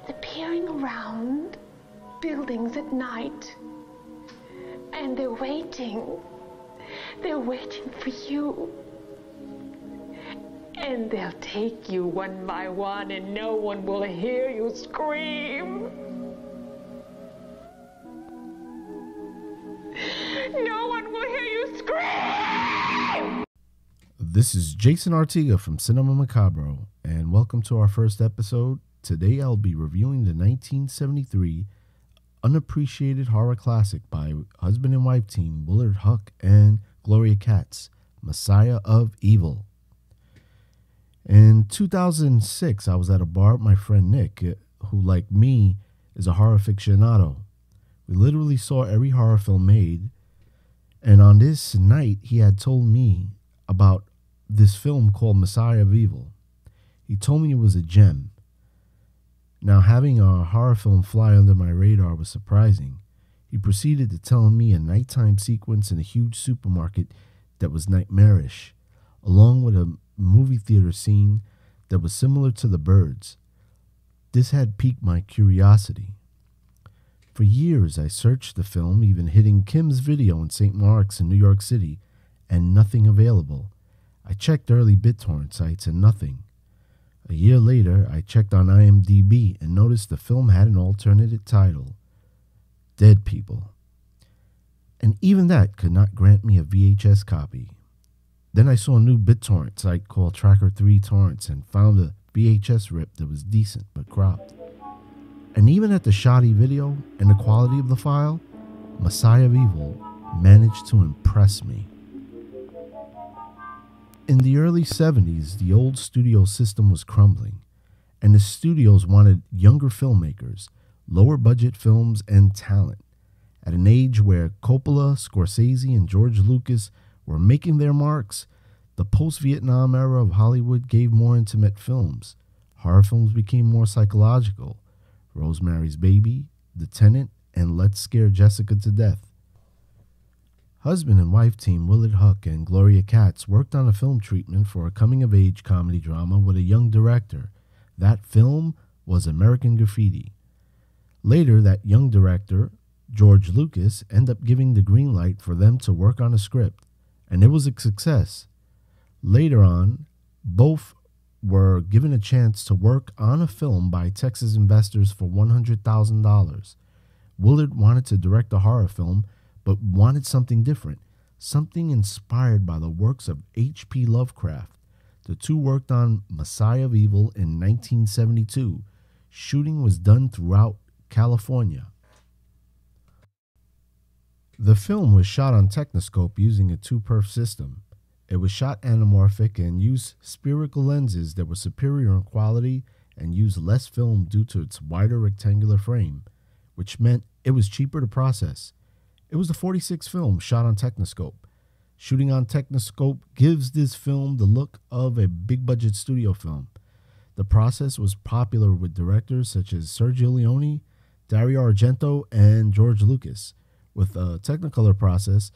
They're peering around buildings at night. And they're waiting. They're waiting for you. And they'll take you one by one, and no one will hear you scream. No one will hear you scream! This is Jason Artiga from Cinema Macabro, and welcome to our first episode. Today I'll be reviewing the 1973 unappreciated horror classic by husband and wife team Willard Huck and Gloria Katz, Messiah of Evil. In 2006, I was at a bar with my friend Nick, who, like me, is a horror aficionado. We literally saw every horror film made, and on this night, he had told me about this film called Messiah of Evil. He told me it was a gem. Now, having a horror film fly under my radar was surprising. He proceeded to tell me a nighttime sequence in a huge supermarket that was nightmarish, along with a movie theater scene that was similar to The Birds. This had piqued my curiosity. For years, I searched the film, even hitting Kim's Video in St. Mark's in New York City, and nothing available. I checked early BitTorrent sites and nothing. A year later, I checked on IMDb and noticed the film had an alternate title, Dead People. And even that could not grant me a VHS copy. Then I saw a new BitTorrent site called Tracker 3 Torrents and found a VHS rip that was decent but cropped. And even at the shoddy video and the quality of the file, Messiah of Evil managed to impress me. In the early 70s, the old studio system was crumbling, and the studios wanted younger filmmakers, lower budget films, and talent. At an age where Coppola, Scorsese, and George Lucas were making their marks, the post-Vietnam era of Hollywood gave more intimate films. Horror films became more psychological. Rosemary's Baby, The Tenant, and Let's Scare Jessica to Death. Husband and wife team Willard Huck and Gloria Katz worked on a film treatment for a coming-of-age comedy drama with a young director. That film was American Graffiti. Later, that young director, George Lucas, ended up giving the green light for them to work on a script, and it was a success. Later on, both were given a chance to work on a film by Texas investors for $100,000. Willard wanted to direct a horror film, but wanted something different, something inspired by the works of H.P. Lovecraft. The two worked on Messiah of Evil in 1972. Shooting was done throughout California. The film was shot on Techniscope using a 2-perf system. It was shot anamorphic and used spherical lenses that were superior in quality and used less film due to its wider rectangular frame, which meant it was cheaper to process. It was the 46th film shot on Techniscope. Shooting on Techniscope gives this film the look of a big-budget studio film. The process was popular with directors such as Sergio Leone, Dario Argento, and George Lucas. With a Technicolor process,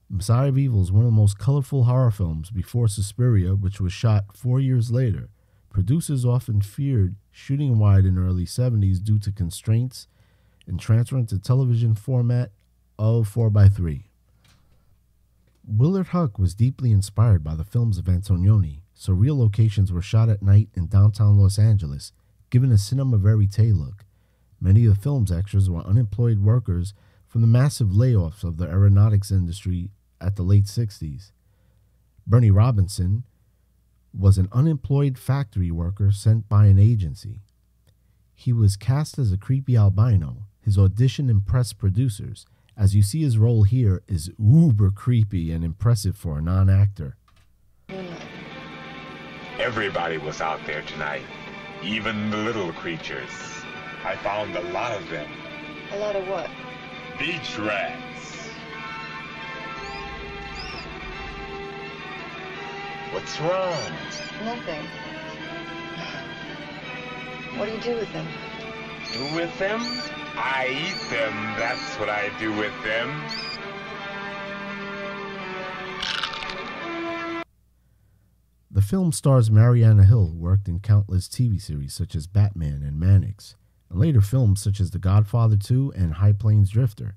Messiah of Evil is one of the most colorful horror films before Suspiria, which was shot 4 years later. Producers often feared shooting wide in the early 70s due to constraints in transferring to television format of 4:3. Willard Huck was deeply inspired by the films of Antonioni, so real locations were shot at night in downtown Los Angeles, giving a cinema verite look. Many of the film's extras were unemployed workers from the massive layoffs of the aeronautics industry at the late 60s. Bernie Robinson was an unemployed factory worker sent by an agency. He was cast as a creepy albino. His audition impressed producers. As you see, his role here is uber creepy and impressive for a non-actor. Everybody was out there tonight, even the little creatures. I found a lot of them. A lot of what? Beach rats. What's wrong? Nothing. What do you do with them? Do with them? I eat them. That's what I do with them. The film stars Mariana Hill, who worked in countless TV series such as Batman and Mannix. and later films such as The Godfather 2 and High Plains Drifter.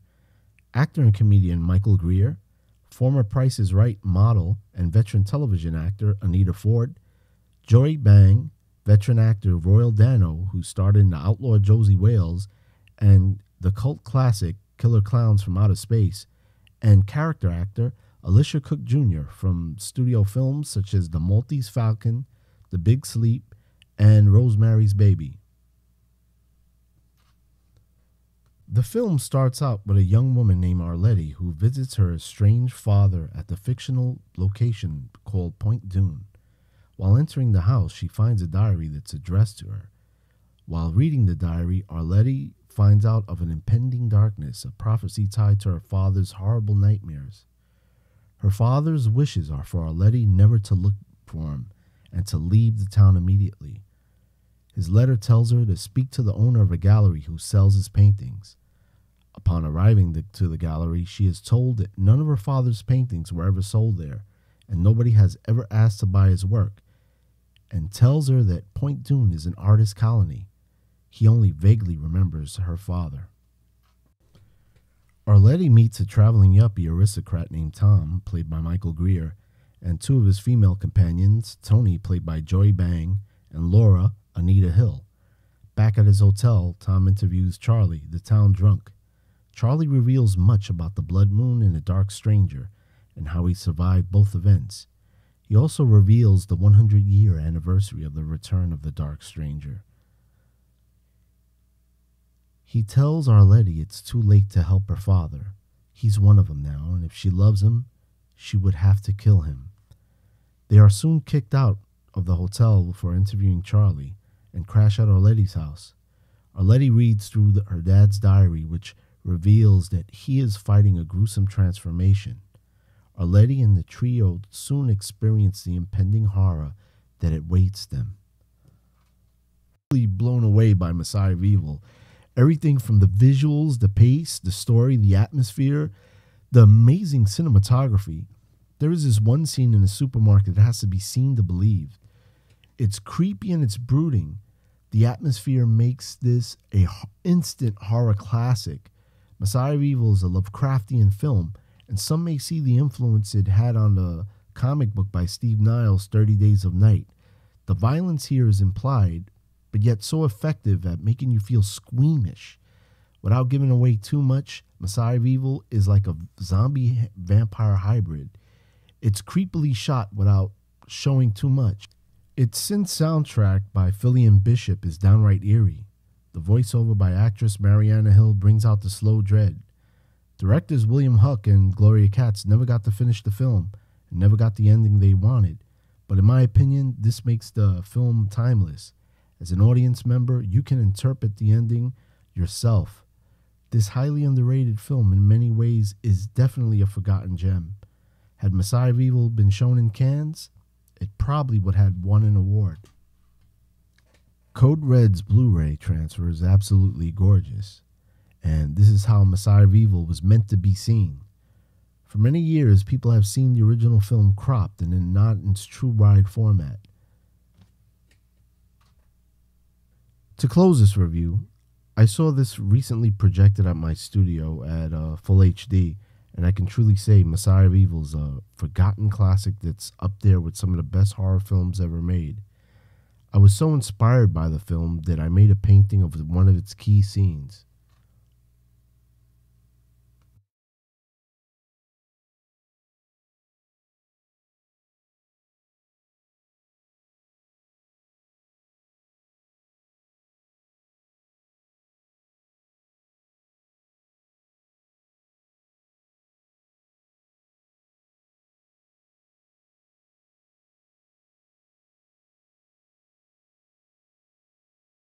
Actor and comedian Michael Greer, former Price is Right model and veteran television actor Anita Ford, Joy Bang, veteran actor Royal Dano, who starred in The Outlaw Josie Wales and the cult classic Killer Clowns from Outer Space, and character actor Alicia Cook Jr. from studio films such as The Maltese Falcon, The Big Sleep, and Rosemary's Baby. The film starts out with a young woman named Arletty who visits her estranged father at the fictional location called Point Dune. While entering the house, she finds a diary that's addressed to her. While reading the diary, Arletty finds out of an impending darkness, a prophecy tied to her father's horrible nightmares. Her father's wishes are for Arletty never to look for him and to leave the town immediately. His letter tells her to speak to the owner of a gallery who sells his paintings. Upon arriving to the gallery, she is told that none of her father's paintings were ever sold there, and nobody has ever asked to buy his work, and tells her that Point Dune is an artist colony. He only vaguely remembers her father. Arletty meets a traveling yuppie aristocrat named Tom, played by Michael Greer, and two of his female companions, Tony, played by Joy Bang, and Laura, Anita Hill. Back at his hotel, Tom interviews Charlie, the town drunk. Charlie reveals much about the blood moon and the dark stranger, and how he survived both events. He also reveals the 100-year anniversary of the return of the dark stranger. He tells Arletty it's too late to help her father. He's one of them now, and if she loves him, she would have to kill him. They are soon kicked out of the hotel for interviewing Charlie and crash at Arletty's house. Arletty reads through her dad's diary, which reveals that he is fighting a gruesome transformation. Arletty and the trio soon experience the impending horror that awaits them. Blown away by Messiah of Evil. Everything from the visuals, the pace, the story, the atmosphere, the amazing cinematography. There is this one scene in a supermarket that has to be seen to believe. It's creepy and it's brooding. The atmosphere makes this an instant horror classic. Messiah of Evil is a Lovecraftian film, and some may see the influence it had on the comic book by Steve Niles, 30 Days of Night. The violence here is implied, but yet so effective at making you feel squeamish. Without giving away too much, Messiah of Evil is like a zombie vampire hybrid. It's creepily shot without showing too much. Its synth soundtrack by Phillian Bishop is downright eerie. The voiceover by actress Mariana Hill brings out the slow dread. Directors William Huck and Gloria Katz never got to finish the film and never got the ending they wanted, but in my opinion, this makes the film timeless. As an audience member, you can interpret the ending yourself. This highly underrated film in many ways is definitely a forgotten gem. Had Messiah of Evil been shown in Cannes, it probably would have won an award. Code Red's Blu-ray transfer is absolutely gorgeous, and this is how Messiah of Evil was meant to be seen. For many years, people have seen the original film cropped and in not in its true wide format. To close this review, I saw this recently projected at my studio at full HD, and I can truly say Messiah of Evil is a forgotten classic that's up there with some of the best horror films ever made. I was so inspired by the film that I made a painting of one of its key scenes.